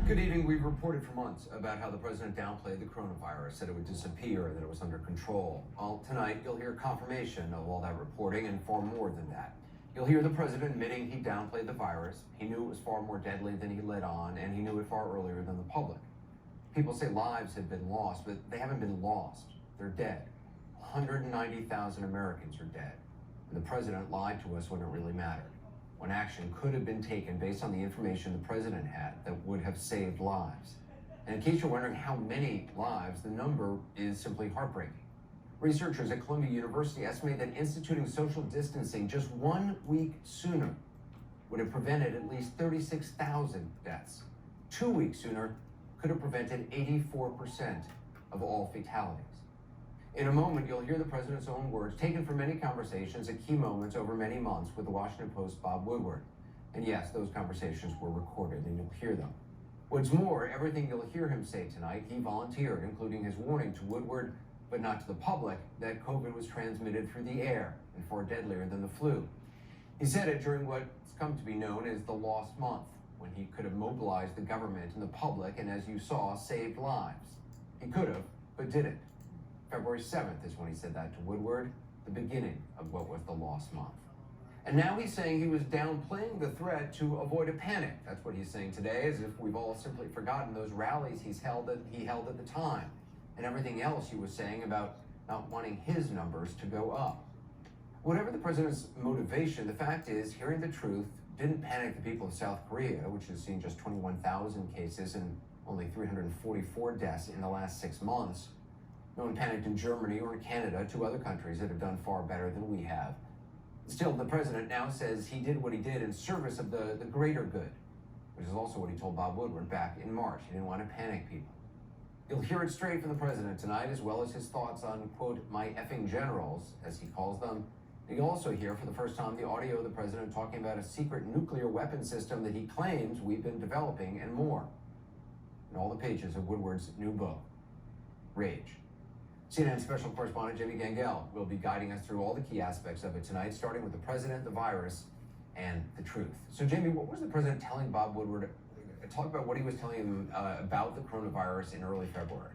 Good evening. We've reported for months about how the president downplayed the coronavirus, said it would disappear, that it was under control. Well, tonight you'll hear confirmation of all that reporting and far more than that. You'll hear the president admitting he downplayed the virus. He knew it was far more deadly than he let on, and he knew it far earlier than the public. People say lives have been lost, but they haven't been lost. They're dead. 190,000 Americans are dead. And the president lied to us when it really mattered, when action could have been taken based on the information the president had that would have saved lives. And in case you're wondering how many lives, the number is simply heartbreaking. Researchers at Columbia University estimate that instituting social distancing just 1 week sooner would have prevented at least 36,000 deaths. 2 weeks sooner could have prevented 84% of all fatalities. In a moment, you'll hear the president's own words taken from many conversations at key moments over many months with the Washington Post's Bob Woodward. And yes, those conversations were recorded, and you'll hear them. What's more, everything you'll hear him say tonight, he volunteered, including his warning to Woodward, but not to the public, that COVID was transmitted through the air and far deadlier than the flu. He said it during what's come to be known as the lost month, when he could have mobilized the government and the public and, as you saw, saved lives. He could have, but didn't. February 7th is when he said that to Woodward, the beginning of what was the lost month. And now he's saying he was downplaying the threat to avoid a panic. That's what he's saying today, as if we've all simply forgotten those rallies he held at the time, and everything else he was saying about not wanting his numbers to go up. Whatever the president's motivation, the fact is, hearing the truth didn't panic the people of South Korea, which has seen just 21,000 cases and only 344 deaths in the last 6 months. No one panicked in Germany or in Canada, 2 other countries that have done far better than we have. Still, the president now says he did what he did in service of the greater good, which is also what he told Bob Woodward back in March. He didn't want to panic people. You'll hear it straight from the president tonight, as well as his thoughts on, quote, my effing generals, as he calls them. And you'll also hear for the first time the audio of the president talking about a secret nuclear weapon system that he claims we've been developing, and more. And all the pages of Woodward's new book, Rage. CNN special correspondent Jimmy Gangel will be guiding us through all the key aspects of it tonight, starting with the president, the virus, and the truth. So, Jamie, what was the president telling Bob Woodward? Talk about what he was telling him about the coronavirus in early February.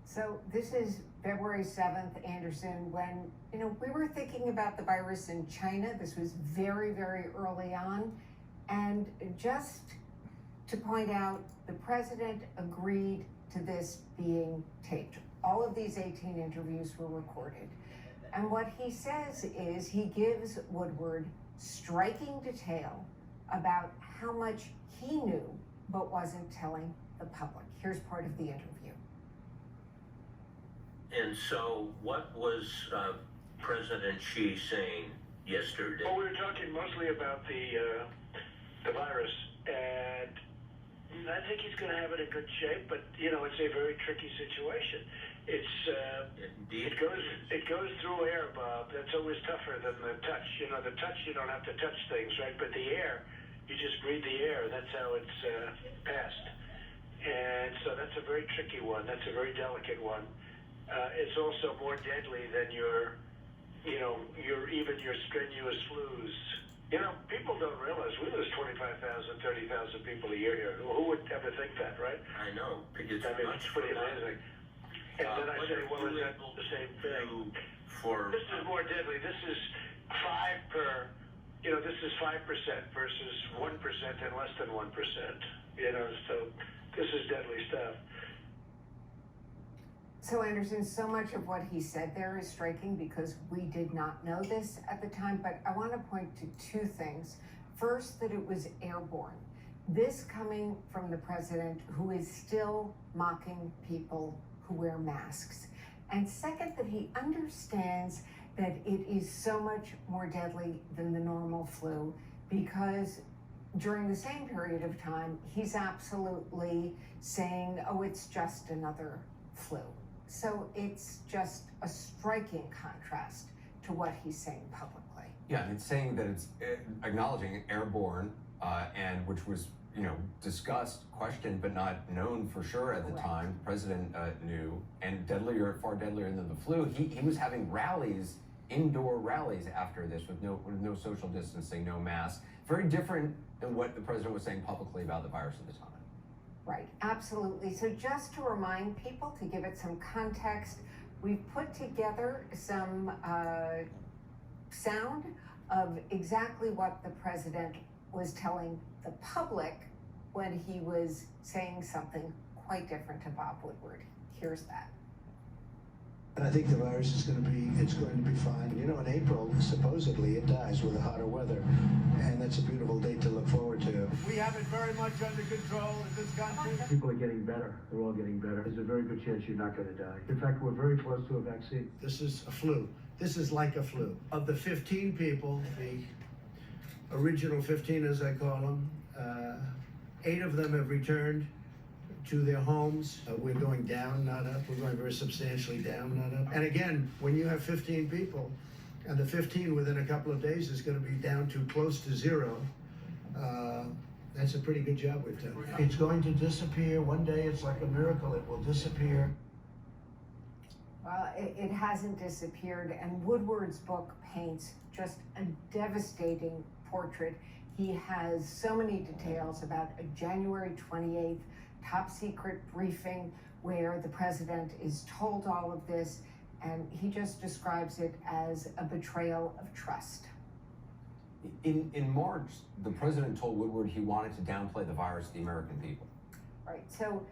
So this is February 7th, Anderson, when, we were thinking about the virus in China. This was very, very early on. And just to point out, the president agreed to this being taped. All of these 18 interviews were recorded. And what he says is he gives Woodward striking detail about how much he knew but wasn't telling the public. Here's part of the interview. And so what was President Xi saying yesterday? Well, we were talking mostly about the virus, and I think he's going to have it in good shape, but, it's a very tricky situation. Indeed. It goes through air, Bob. That's always tougher than the touch. The touch, you don't have to touch things, right? But the air, you just breathe the air. That's how it's passed. And so that's a very tricky one. That's a very delicate one. It's also more deadly than your strenuous flus. People don't realize we lose 25,000, 30,000 people a year here. Who would ever think that, right? I know, because it's pretty amazing. And then I say, well, is that the same thing? This is more deadly. This is 5 per. This is 5% versus 1% and less than 1%. So this is deadly stuff. So Anderson, so much of what he said there is striking because we did not know this at the time, but I want to point to 2 things. First, that it was airborne. This coming from the president, who is still mocking people who wear masks. And second, that he understands that it is so much more deadly than the normal flu because during the same period of time, he's absolutely saying, oh, it's just another flu. So it's just a striking contrast to what he's saying publicly. Yeah, and it's saying that it's acknowledging airborne, and which was, discussed, questioned, but not known for sure at the time. The president knew, and far deadlier than the flu. He was having rallies, indoor rallies after this with no social distancing, no masks. Very different than what the president was saying publicly about the virus at the time. Right, absolutely. So just to remind people, to give it some context, we've put together some sound of exactly what the president was telling the public when he was saying something quite different to Bob Woodward. Here's that. And I think the virus is going to be fine. You know, in April, supposedly it dies with the hotter weather. And that's a beautiful date to look forward to. We have it very much under control in this country. People are getting better. They're all getting better. There's a very good chance you're not going to die. In fact, we're very close to a vaccine. This is a flu. This is like a flu. Of the 15 people, the original 15 as I call them, 8 of them have returned to their homes. We're going down, not up. We're going very substantially down, not up. And again, when you have 15 people, and the 15 within a couple of days is going to be down to close to 0, that's a pretty good job we've done. It's going to disappear. One day it's like a miracle. It will disappear. Well, it hasn't disappeared, and Woodward's book paints just a devastating portrait. He has so many details about a January 28th top secret briefing where the president is told all of this, and he just describes it as a betrayal of trust. In March, the president told Woodward he wanted to downplay the virus to the American people. Right, so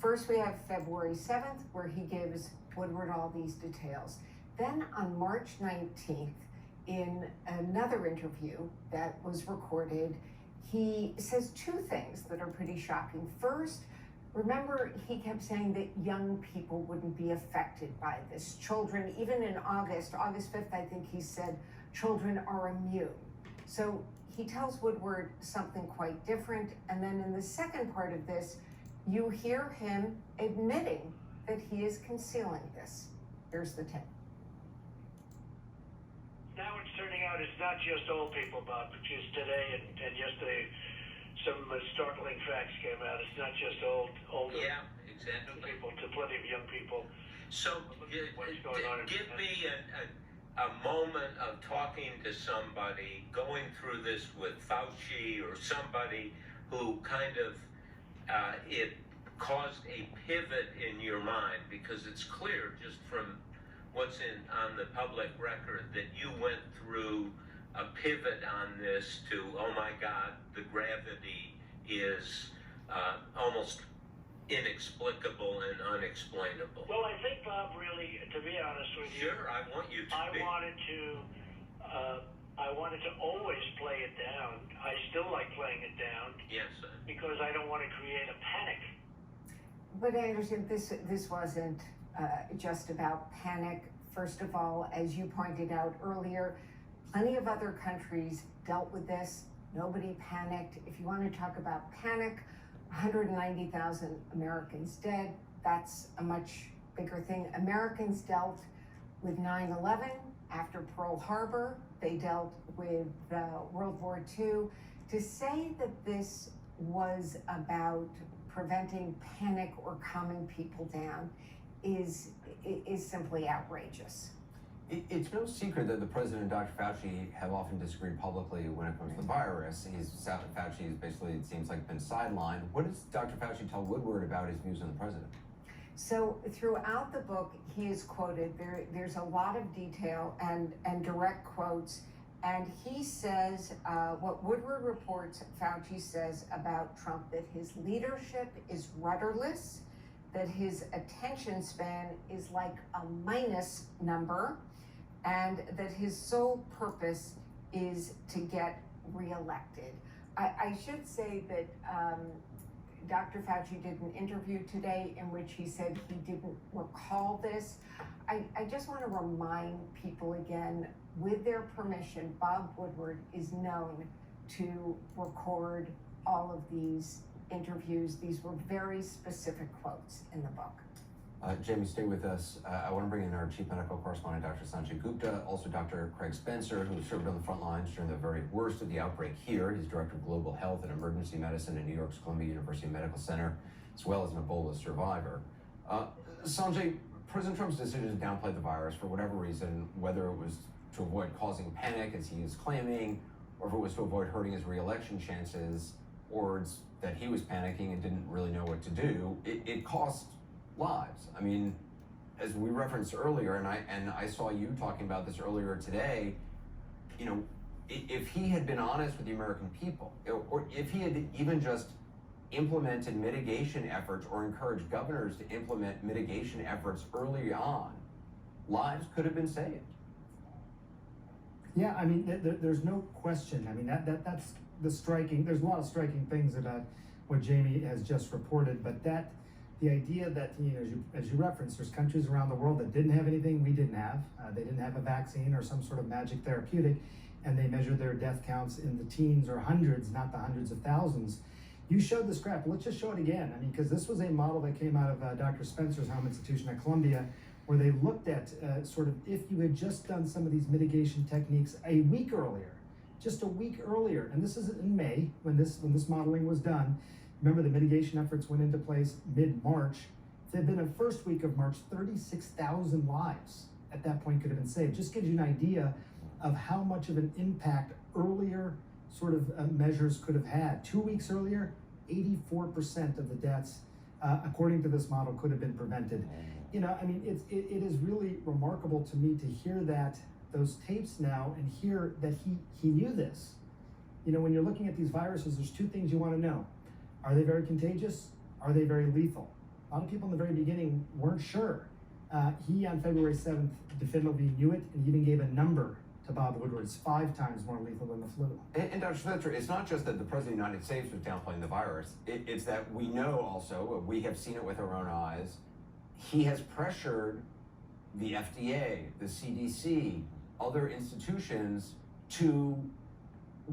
first we have February 7th, where he gives Woodward all these details. Then on March 19th, in another interview that was recorded, he says 2 things that are pretty shocking. First, remember, he kept saying that young people wouldn't be affected by this. Children, even in August 5th, I think he said, children are immune. So he tells Woodward something quite different. And then in the second part of this, you hear him admitting that he is concealing this. Here's the tape. Now it's turning out it's not just old people, Bob, which is today and yesterday. Some startling facts came out. It's not just older Exactly. people, to plenty of young people. So, What's going on in give me a moment of talking to somebody, going through this with Fauci or somebody who kind of, it caused a pivot in your mind, because it's clear just from what's on the public record that you went through a pivot on this to, oh my God, the gravity is almost inexplicable and unexplainable. Well, I think, Bob, really, to be honest with you, Sure, I want you to I be. wanted to always play it down. I still like playing it down Yes, because I don't want to create a panic. But I understand this wasn't just about panic. First of all, as you pointed out earlier, plenty of other countries dealt with this. Nobody panicked. If you want to talk about panic, 190,000 Americans dead. That's a much bigger thing. Americans dealt with 9/11 after Pearl Harbor. They dealt with World War II. To say that this was about preventing panic or calming people down is simply outrageous. It's no secret that the president and Dr. Fauci have often disagreed publicly when it comes to the virus. Fauci is basically, it seems like, been sidelined. What does Dr. Fauci tell Woodward about his views on the president? So throughout the book, he is quoted. There's a lot of detail and direct quotes. And he says, what Woodward reports, Fauci says about Trump, that his leadership is rudderless, that his attention span is like a minus number, and that his sole purpose is to get reelected. I should say that Dr. Fauci did an interview today in which he said he didn't recall this. I just want to remind people again, with their permission, Bob Woodward is known to record all of these interviews. These were very specific quotes in the book. Jamie, stay with us. I want to bring in our chief medical correspondent, Dr. Sanjay Gupta, also Dr. Craig Spencer, who served on the front lines during the very worst of the outbreak here. He's director of global health and emergency medicine at New York's Columbia University Medical Center, as well as an Ebola survivor. Sanjay, President Trump's decision to downplay the virus for whatever reason, whether it was to avoid causing panic, as he is claiming, or if it was to avoid hurting his re-election chances, or it's that he was panicking and didn't really know what to do, it cost lives. I mean, as we referenced earlier, and I saw you talking about this earlier today, you know, if he had been honest with the American people, or if he had even just implemented mitigation efforts or encouraged governors to implement mitigation efforts early on, lives could have been saved. Yeah, I mean, there's no question. I mean, that's the striking. There's a lot of striking things about what Jamie has just reported, but the idea that, you know, as you referenced, there's countries around the world that didn't have anything we didn't have. They didn't have a vaccine or some sort of magic therapeutic, and they measured their death counts in the teens or hundreds, not the hundreds of thousands. You showed this graph. Let's just show it again. I mean, because this was a model that came out of Dr. Spencer's home institution at Columbia, where they looked at sort of if you had just done some of these mitigation techniques a week earlier, just a week earlier, and this is in May when this modeling was done. Remember, the mitigation efforts went into place mid-March. If it had been a first week of March, 36,000 lives at that point could have been saved. Just gives you an idea of how much of an impact earlier sort of measures could have had. 2 weeks earlier, 84% of the deaths, according to this model, could have been prevented. You know, I mean, it is really remarkable to me to hear those tapes now and hear that he knew this. You know, when you're looking at these viruses, there's two things you want to know. Are they very contagious? Are they very lethal? A lot of people in the very beginning weren't sure. He, on February 7th, definitively knew it and even gave a number to Bob Woodward. It's 5 times more lethal than the flu. And Dr. Spencer, it's not just that the President of the United States was downplaying the virus. It's that we know also, we have seen it with our own eyes, he has pressured the FDA, the CDC, other institutions to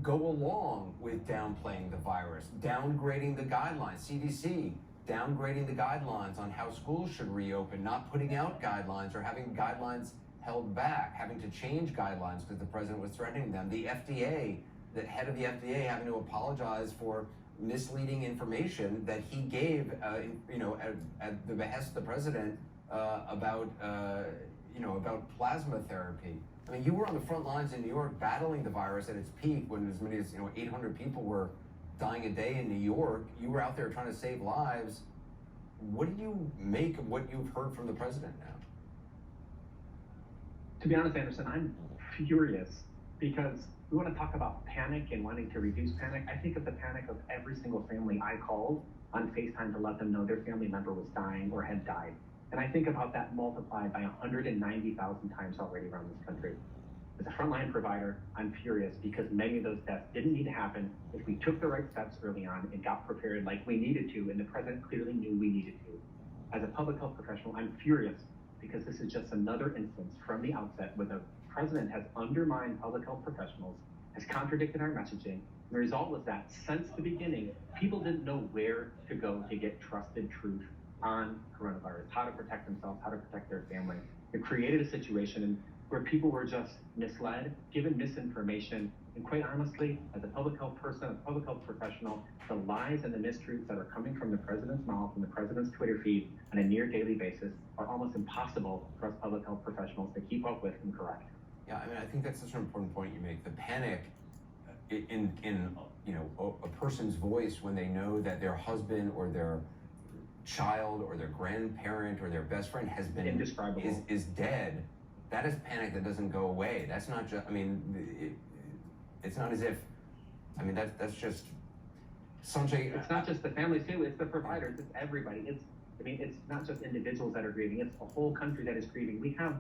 go along with downplaying the virus, downgrading the guidelines. CDC downgrading the guidelines on how schools should reopen, not putting out guidelines or having guidelines held back, having to change guidelines because the president was threatening them. The FDA, the head of the FDA having to apologize for misleading information that he gave, at the behest of the president about plasma therapy. I mean, you were on the front lines in New York battling the virus at its peak when as many as 800 people were dying a day in New York. You were out there trying to save lives. What do you make of what you've heard from the president now? To be honest, Anderson, I'm furious because we want to talk about panic and wanting to reduce panic. I think of the panic of every single family I called on FaceTime to let them know their family member was dying or had died. And I think about that multiplied by 190,000 times already around this country. As a frontline provider, I'm furious because many of those deaths didn't need to happen if we took the right steps early on and got prepared like we needed to, and the president clearly knew we needed to. As a public health professional, I'm furious because this is just another instance from the outset where the president has undermined public health professionals, has contradicted our messaging. And the result was that since the beginning, people didn't know where to go to get trusted truth on coronavirus, how to protect themselves, how to protect their family. It created a situation where people were just misled, given misinformation, and quite honestly, as a public health person, a public health professional, the lies and the mistruths that are coming from the president's mouth and the president's Twitter feed on a near daily basis are almost impossible for us public health professionals to keep up with and correct. Yeah, I mean, I think that's such an important point you make. The panic in a person's voice when they know that their husband or their child or their grandparent or their best friend has been indescribable, is dead. That is panic that doesn't go away. That's not just, I mean, it's not as if, I mean, that's just Sanjay. It's not just the families too, it's the providers, it's everybody. It's not just individuals that are grieving, it's a whole country that is grieving. We have,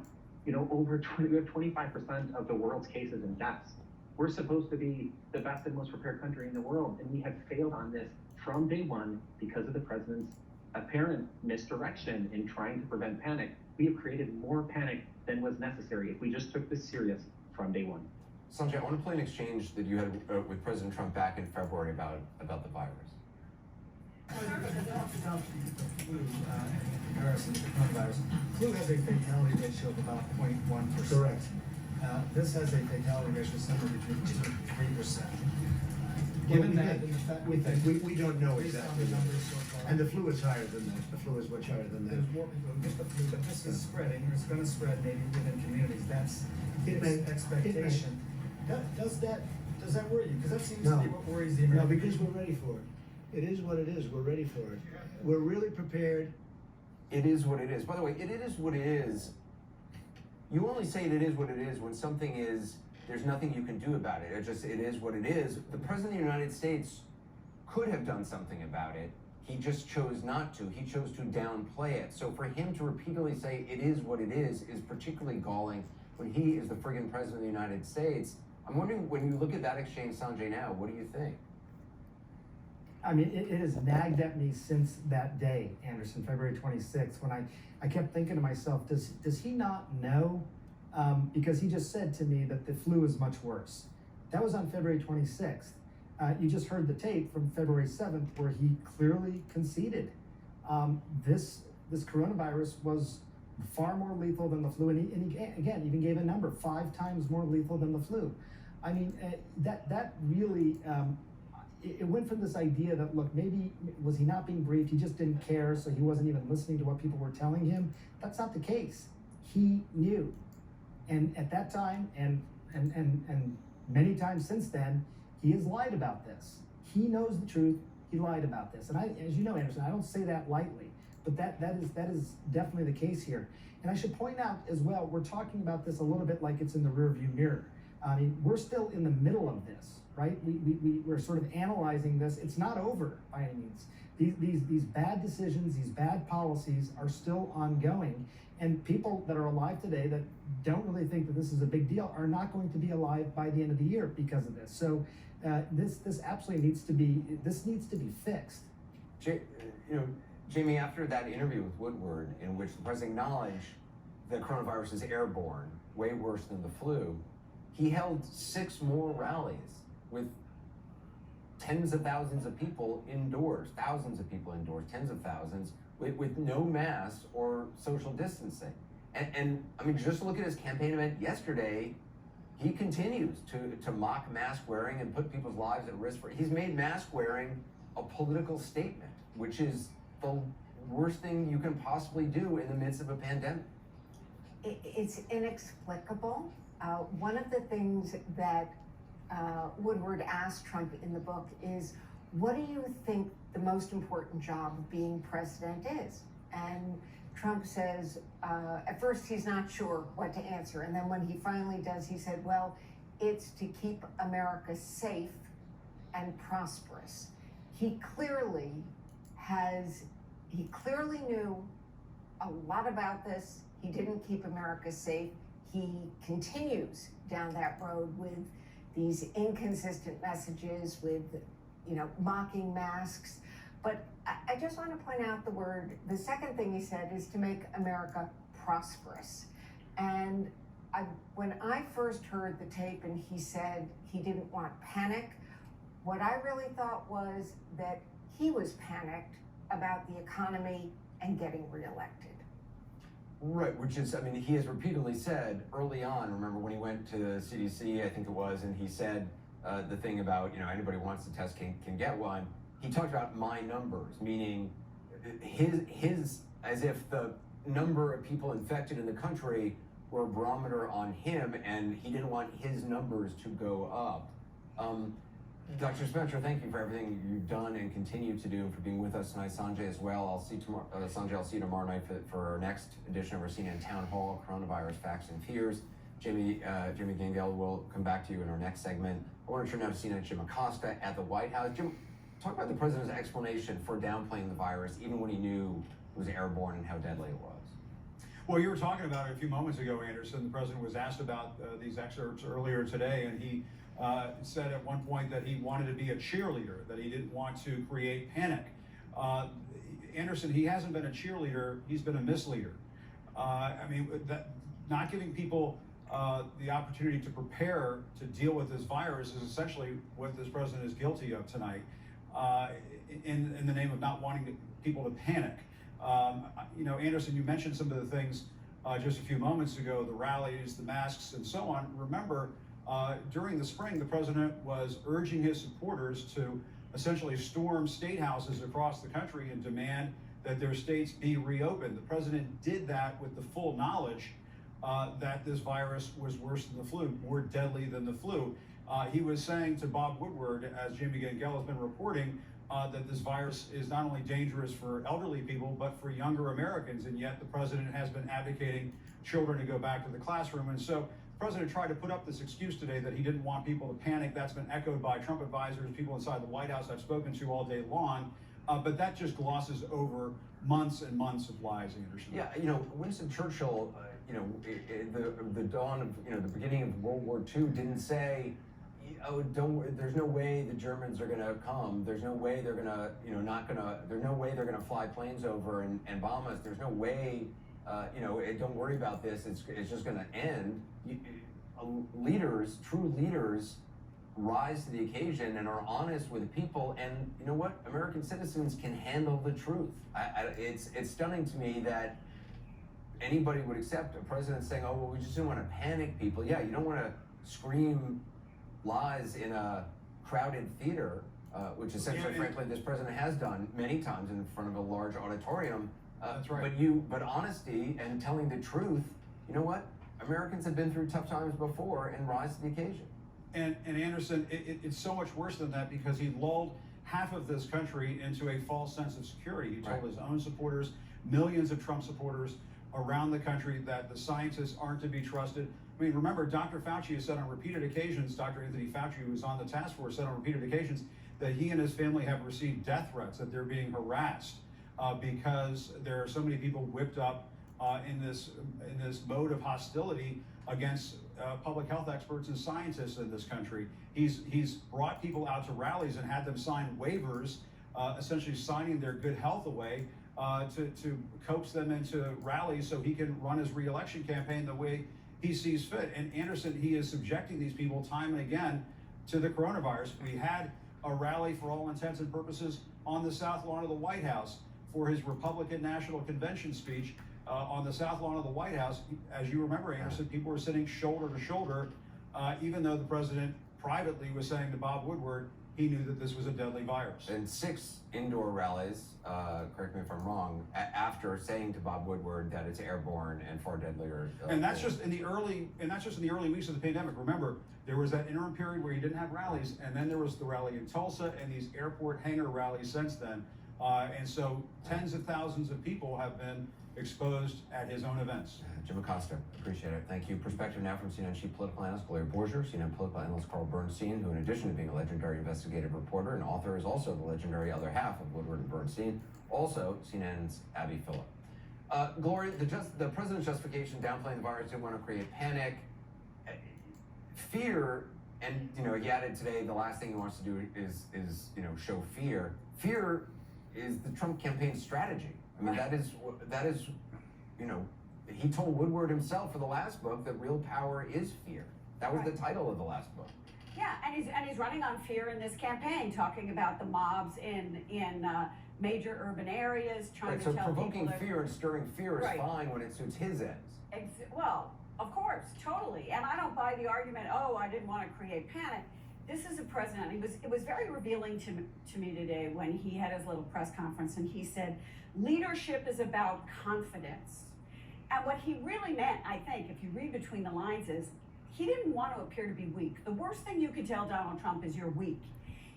we have 25% of the world's cases and deaths. We're supposed to be the best and most prepared country in the world, and we have failed on this from day one because of the president's apparent misdirection in trying to prevent panic. We have created more panic than was necessary if we just took this serious from day one. Sanjay, I want to play an exchange that you had with President Trump back in February about the virus. In comparison to the coronavirus, flu has a fatality ratio of about 0.1%. Correct. This has a fatality ratio somewhere between 2 and 3%. Given Well, that, in fact, we don't know based on exactly. the numbers so far, And the flu is higher than that. The flu is much higher than that. there's more people who get the flu, but this is spreading, or it's going to spread maybe within communities. That's It its may. expectation. Does does that worry you? Because that seems No. to be what worries the No, American because people. we're ready for it. It is what it is. We're ready for it. We're really prepared. It is what it is. By the way, it is what it is. You only say it is what it is when something is, there's nothing you can do about it. It is what it is. The President of the United States could have done something about it. He just chose not to. He chose to downplay it. So for him to repeatedly say it is what it is particularly galling when he is the friggin' President of the United States. I'm wondering, when you look at that exchange, Sanjay, now, what do you think? I mean, it has nagged at me since that day, Anderson, February 26th, when I kept thinking to myself, does he not know? Because he just said to me that the flu is much worse. That was on February 26th. You just heard the tape from February 7th where he clearly conceded this coronavirus was far more lethal than the flu, and he again even gave a number, 5 times more lethal than the flu. I mean, that really, it went from this idea that, look, maybe was he not being briefed, he just didn't care, so he wasn't even listening to what people were telling him. That's not the case. He knew. And at that time, and many times since then, he has lied about this. He knows the truth. He lied about this. And as you know, Anderson, I don't say that lightly, but that is definitely the case here. And I should point out as well, we're talking about this a little bit like it's in the rearview mirror. I mean, we're still in the middle of this, right? We're sort of analyzing this. It's not over by any means. These bad decisions, these bad policies are still ongoing. And people that are alive today that don't really think that this is a big deal are not going to be alive by the end of the year because of this. So this absolutely needs to be fixed. Jamie, after that interview with Woodward, in which the president acknowledged that coronavirus is airborne, way worse than the flu, he held 6 more rallies with tens of thousands of people indoors, thousands of people indoors, tens of thousands, with no masks or social distancing. And I mean, just look at his campaign event yesterday. He continues to mock mask wearing and put people's lives at risk. He's made mask wearing a political statement, which is the worst thing you can possibly do in the midst of a pandemic. It's inexplicable. One of the things that Woodward asked Trump in the book is, what do you think the most important job of being president is? And Trump says, at first he's not sure what to answer. And then when he finally does, he said, well, it's to keep America safe and prosperous. He clearly knew a lot about this. He didn't keep America safe. He continues down that road with these inconsistent messages, with, mocking masks. But I just want to point out the second thing he said is to make America prosperous. And when I first heard the tape and he said he didn't want panic, what I really thought was that he was panicked about the economy and getting reelected. Right, which is, I mean, he has repeatedly said early on, remember when he went to the CDC, I think it was, and he said the thing about, anybody who wants to test can get one. He talked about my numbers, meaning his as if the number of people infected in the country were a barometer on him, and he didn't want his numbers to go up. Dr. Spencer, thank you for everything you've done and continue to do, and for being with us tonight. Sanjay as well. I'll see you tomorrow night for our next edition of our CNN Town Hall, Coronavirus Facts and Fears. Jimmy Gangel will come back to you in our next segment. I want to turn now to CNN Jim Acosta at the White House. Jim, talk about the president's explanation for downplaying the virus, even when he knew it was airborne and how deadly it was. Well, you were talking about it a few moments ago, Anderson. The president was asked about these excerpts earlier today, and he said at one point that he wanted to be a cheerleader, that he didn't want to create panic. Anderson, he hasn't been a cheerleader, he's been a misleader. Not giving people the opportunity to prepare to deal with this virus is essentially what this president is guilty of tonight, in the name of not wanting people to panic. Anderson, you mentioned some of the things just a few moments ago, the rallies, the masks, and so on. Remember, during the spring, the president was urging his supporters to essentially storm state houses across the country and demand that their states be reopened. The president did that with the full knowledge that this virus was worse than the flu, more deadly than the flu. He was saying to Bob Woodward, as Jamie Gangel has been reporting, that this virus is not only dangerous for elderly people, but for younger Americans, and yet the president has been advocating children to go back to the classroom. And so the president tried to put up this excuse today that he didn't want people to panic. That's been echoed by Trump advisors, people inside the White House I've spoken to all day long, but that just glosses over months and months of lies, Anderson. Yeah, Winston Churchill, the dawn of, the beginning of World War II didn't say, oh, there's no way the Germans are gonna come. There's no way they're gonna, there's no way they're gonna fly planes over and bomb us. There's no way, don't worry about this. It's just gonna end. True leaders rise to the occasion and are honest with people, and you know what? American citizens can handle the truth. It's stunning to me that anybody would accept a president saying, oh, well, we just didn't want to panic people. Yeah, you don't want to scream lies in a crowded theater, which essentially, frankly, this president has done many times in front of a large auditorium. That's right. But honesty and telling the truth, you know what? Americans have been through tough times before and rise to the occasion. And Anderson, it's so much worse than that, because he lulled half of this country into a false sense of security. He told his own supporters, millions of Trump supporters around the country, that the scientists aren't to be trusted. I mean, remember, Dr. Fauci has said on repeated occasions, Dr. Anthony Fauci, who was on the task force, said on repeated occasions that he and his family have received death threats, that they're being harassed because there are so many people whipped up in this mode of hostility against public health experts and scientists in this country. He's brought people out to rallies and had them sign waivers, essentially signing their good health away to coax them into rallies so he can run his re-election campaign the way he sees fit. And Anderson, he is subjecting these people time and again to the coronavirus. We had a rally, for all intents and purposes, on the South Lawn of the White House for his Republican National Convention speech. On the South Lawn of the White House, as you remember, Anderson, people were sitting shoulder to shoulder, even though the president privately was saying to Bob Woodward he knew that this was a deadly virus. And 6 indoor rallies, correct me if I'm wrong, after saying to Bob Woodward that it's airborne and far deadlier. And that's just in the early weeks of the pandemic. Remember, there was that interim period where he didn't have rallies, and then there was the rally in Tulsa and these airport hangar rallies since then. And so tens of thousands of people have been exposed at his own events. Jim Acosta, appreciate it. Thank you. Perspective now from CNN chief political analyst Gloria Borger, CNN political analyst Carl Bernstein, who in addition to being a legendary investigative reporter and author is also the legendary other half of Woodward and Bernstein, also CNN's Abby Phillip. Gloria, the president's justification downplaying the virus didn't want to create panic, fear, and he added today the last thing he wants to do is show fear. Fear is the Trump campaign strategy. I mean, that is, he told Woodward himself for the last book that real power is fear. That was the title of the last book. Yeah, and he's running on fear in this campaign, talking about the mobs in major urban areas, trying to tell people. So provoking fear and stirring fear is fine when it suits his ends. Well, of course, totally. And I don't buy the argument, oh, I didn't want to create panic. This is a president. It was very revealing to me today when he had his little press conference and he said, leadership is about confidence. And what he really meant, I think, if you read between the lines, is he didn't want to appear to be weak. The worst thing you could tell Donald Trump is you're weak.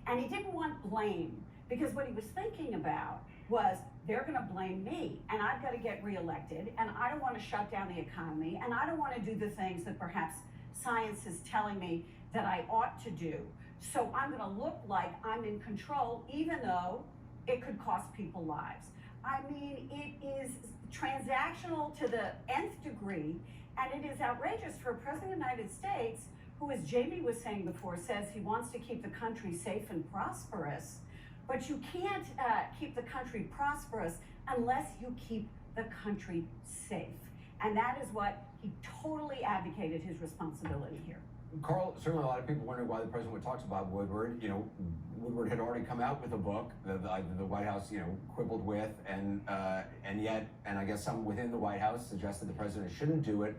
And he didn't want blame, because what he was thinking about was, they're going to blame me, and I've got to get reelected, and I don't want to shut down the economy, and I don't want to do the things that perhaps science is telling me that I ought to do. So I'm going to look like I'm in control, even though it could cost people lives. I mean, it is transactional to the nth degree, and it is outrageous for a president of the United States who, as Jamie was saying before, says he wants to keep the country safe and prosperous. But you can't keep the country prosperous unless you keep the country safe. And that is what he totally advocated his responsibility here. Carl, certainly a lot of people wondering why the president would talk to Bob Woodward. Woodward had already come out with a book that the White House, quibbled with, and yet, I guess some within the White House suggested the president shouldn't do it.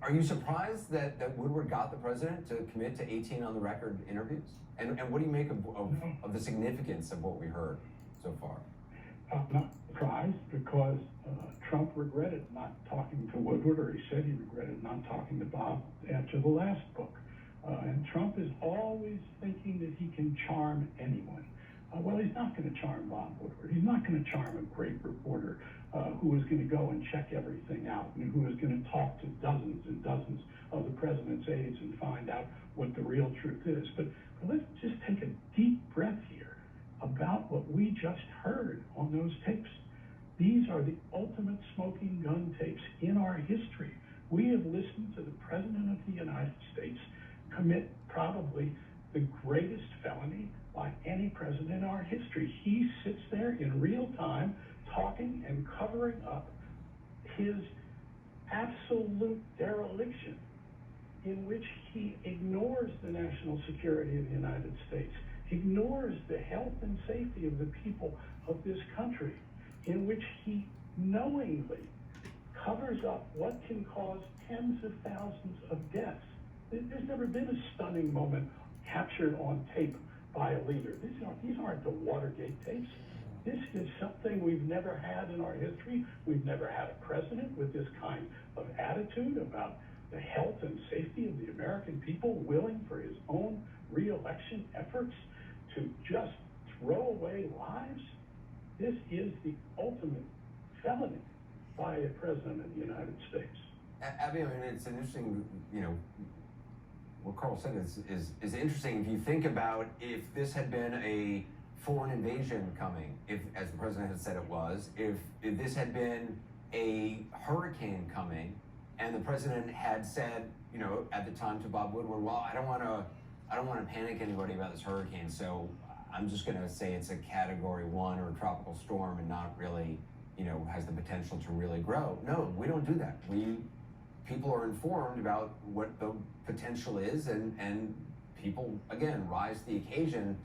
Are you surprised that Woodward got the president to commit to 18 on the record interviews? And what do you make of the significance of what we heard so far? I'm not surprised, because Trump regretted not talking to Woodward, or he said he regretted not talking to Bob after the last book. And Trump is always thinking that he can charm anyone. Well, he's not going to charm Bob Woodward. He's not going to charm a great reporter who is going to go and check everything out and who is going to talk to dozens and dozens of the president's aides and find out what the real truth is. But let's just take a deep breath here about what we just heard on those tapes. These are the ultimate smoking gun tapes in our history. We have listened to the President of the United States commit probably the greatest felony by any president in our history. He sits there in real time talking and covering up his absolute dereliction in which he ignores the national security of the United States, ignores the health and safety of the people of this country, in which he knowingly covers up what can cause tens of thousands of deaths. There's never been a stunning moment captured on tape by a leader. These aren't the Watergate tapes. This is something we've never had in our history. We've never had a president with this kind of attitude about the health and safety of the American people, willing for his own re-election efforts to just throw away lives. This is the ultimate felony by a president of the United States. Abby, I mean, it's an interesting, what Carl said is interesting. If you think about if this had been a foreign invasion coming, if, as the president had said it was, if this had been a hurricane coming, and the president had said, at the time to Bob Woodward, well, I don't want to panic anybody about this hurricane, so I'm just going to say it's a Category 1 or a tropical storm and not really, has the potential to really grow. No, we don't do that. People are informed about what the potential is, and people, again, rise to the occasion.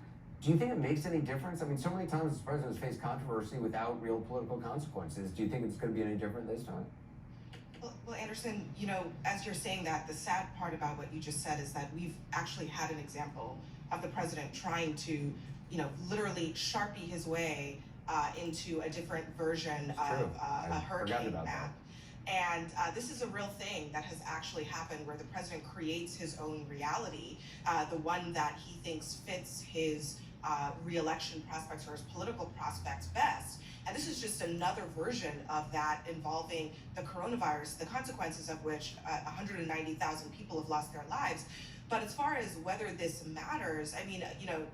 Do you think it makes any difference? I mean, so many times the president has faced controversy without real political consequences. Do you think it's going to be any different this time? Well, Anderson, as you're saying that, the sad part about what you just said is that we've actually had an example of the president trying to, literally Sharpie his way into a different version of a hurricane map. And this is a real thing that has actually happened, where the president creates his own reality, the one that he thinks fits his re-election prospects or his political prospects best. And this is just another version of that, involving the coronavirus, the consequences of which 190,000 people have lost their lives. But as far as whether this matters, I mean,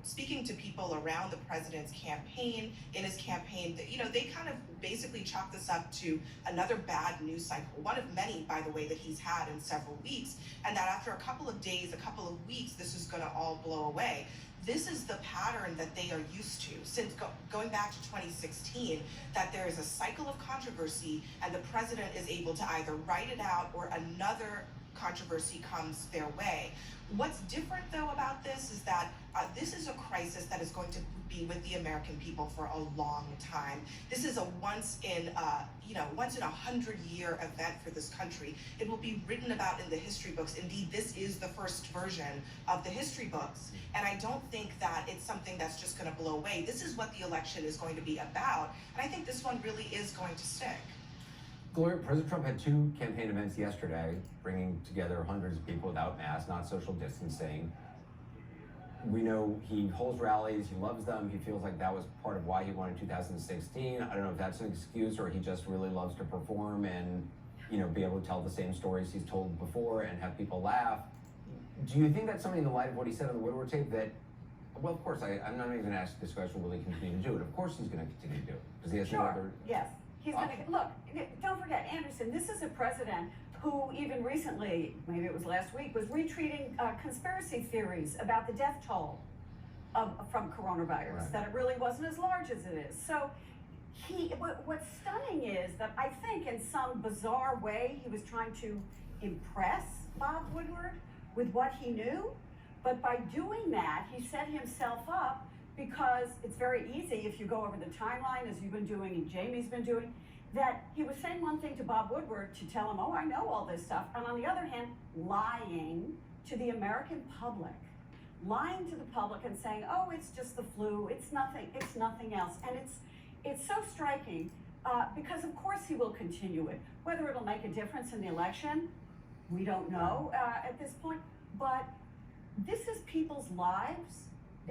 speaking to people around the president's campaign, in his campaign, they kind of basically chalk this up to another bad news cycle, one of many, by the way, that he's had in several weeks, and that after a couple of days, a couple of weeks, this is gonna all blow away. This is the pattern that they are used to since going back to 2016, that there is a cycle of controversy and the president is able to either write it out or another controversy comes their way. What's different, though, about this is that this is a crisis that is going to be with the American people for a long time. This is a once in a 100-year event for this country. It will be written about in the history books. Indeed, this is the first version of the history books. And I don't think that it's something that's just going to blow away. This is what the election is going to be about. And I think this one really is going to stick. Gloria, President Trump had two campaign events yesterday, bringing together hundreds of people without masks, not social distancing. We know he holds rallies, he loves them, he feels like that was part of why he won in 2016. I don't know if that's an excuse or he just really loves to perform and, be able to tell the same stories he's told before and have people laugh. Do you think that's something, in the light of what he said on the Woodward tape, that, well, of course, I'm not even going to ask this question, will he continue to do it? Of course he's going to continue to do it, because he has no other... Yes. He's going to, look, don't forget, Anderson, this is a president who even recently, maybe it was last week, was retweeting conspiracy theories about the death toll from coronavirus, right, that it really wasn't as large as it is. So what's stunning is that I think in some bizarre way he was trying to impress Bob Woodward with what he knew, but by doing that, he set himself up, because it's very easy if you go over the timeline, as you've been doing and Jamie's been doing, that he was saying one thing to Bob Woodward to tell him, oh, I know all this stuff, and on the other hand, lying to the American public, lying to the public and saying, oh, it's just the flu, it's nothing else. And it's so striking, because of course he will continue it. Whether it'll make a difference in the election, we don't know at this point, but this is people's lives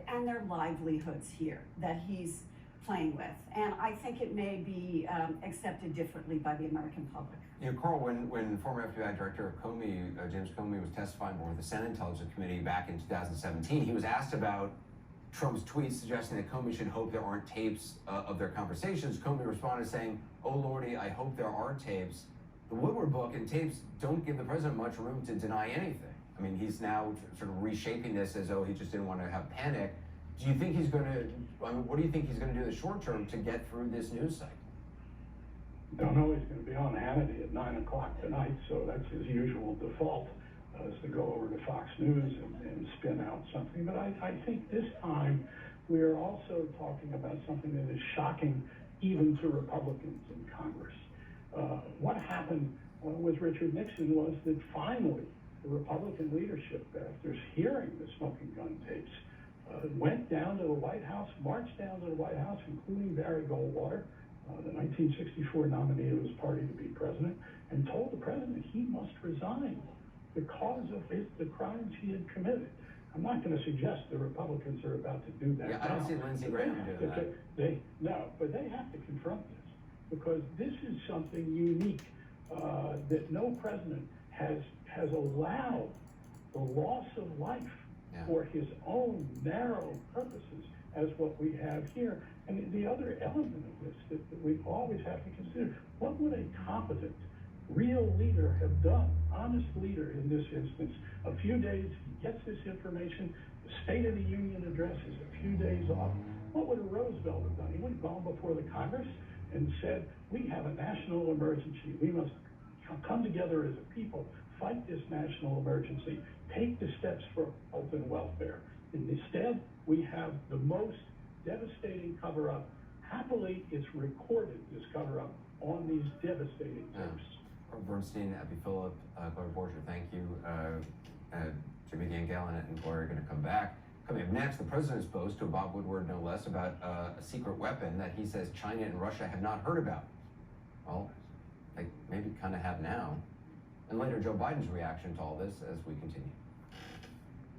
and their livelihoods here that he's playing with. And I think it may be accepted differently by the American public. You know, Carl, when former FBI Director Comey, James Comey, was testifying before the Senate Intelligence Committee back in 2017, he was asked about Trump's tweets suggesting that Comey should hope there aren't tapes of their conversations. Comey responded saying, "Oh Lordy, I hope there are tapes." The Woodward book and tapes don't give the president much room to deny anything. I mean, he's now sort of reshaping this as though he just didn't want to have panic. Do you think he's going to, I mean, what do you think he's going to do in the short term to get through this news cycle? Don't know he's going to be on Hannity at 9 o'clock tonight, so that's his usual default, is to go over to Fox News and spin out something. But I think this time we're also talking about something that is shocking even to Republicans in Congress. What happened with Richard Nixon was that finally the Republican leadership, after hearing the smoking gun tapes, went down to the White House, marched down to the White House, including Barry Goldwater, the 1964 nominee of his party to be president, and told the president he must resign because of the crimes he had committed. I'm not going to suggest the Republicans are about to do that. Yeah, I don't see Lindsey Graham doing that. No, but they have to confront this because this is something unique that no president has allowed the loss of life for his own narrow purposes as what we have here. And the other element of this that we always have to consider, what would a competent, real leader have done, honest leader in this instance? A few days, he gets this information, the State of the Union address is a few days off. What would a Roosevelt have done? He would have gone before the Congress and said, we have a national emergency. We must come together as a people, fight this national emergency, take the steps for health and welfare. And instead, we have the most devastating cover-up. Happily, it's recorded, this cover-up, on these devastating tapes. Bernstein, Abby Phillip, Gloria Borger, thank you. Jimmy Gangalin and Gloria are going to come back. Coming up next, the president's boast to Bob Woodward, no less, about a secret weapon that he says China and Russia have not heard about. Well, they maybe kind of have now. And later, Joe Biden's reaction to all this as we continue.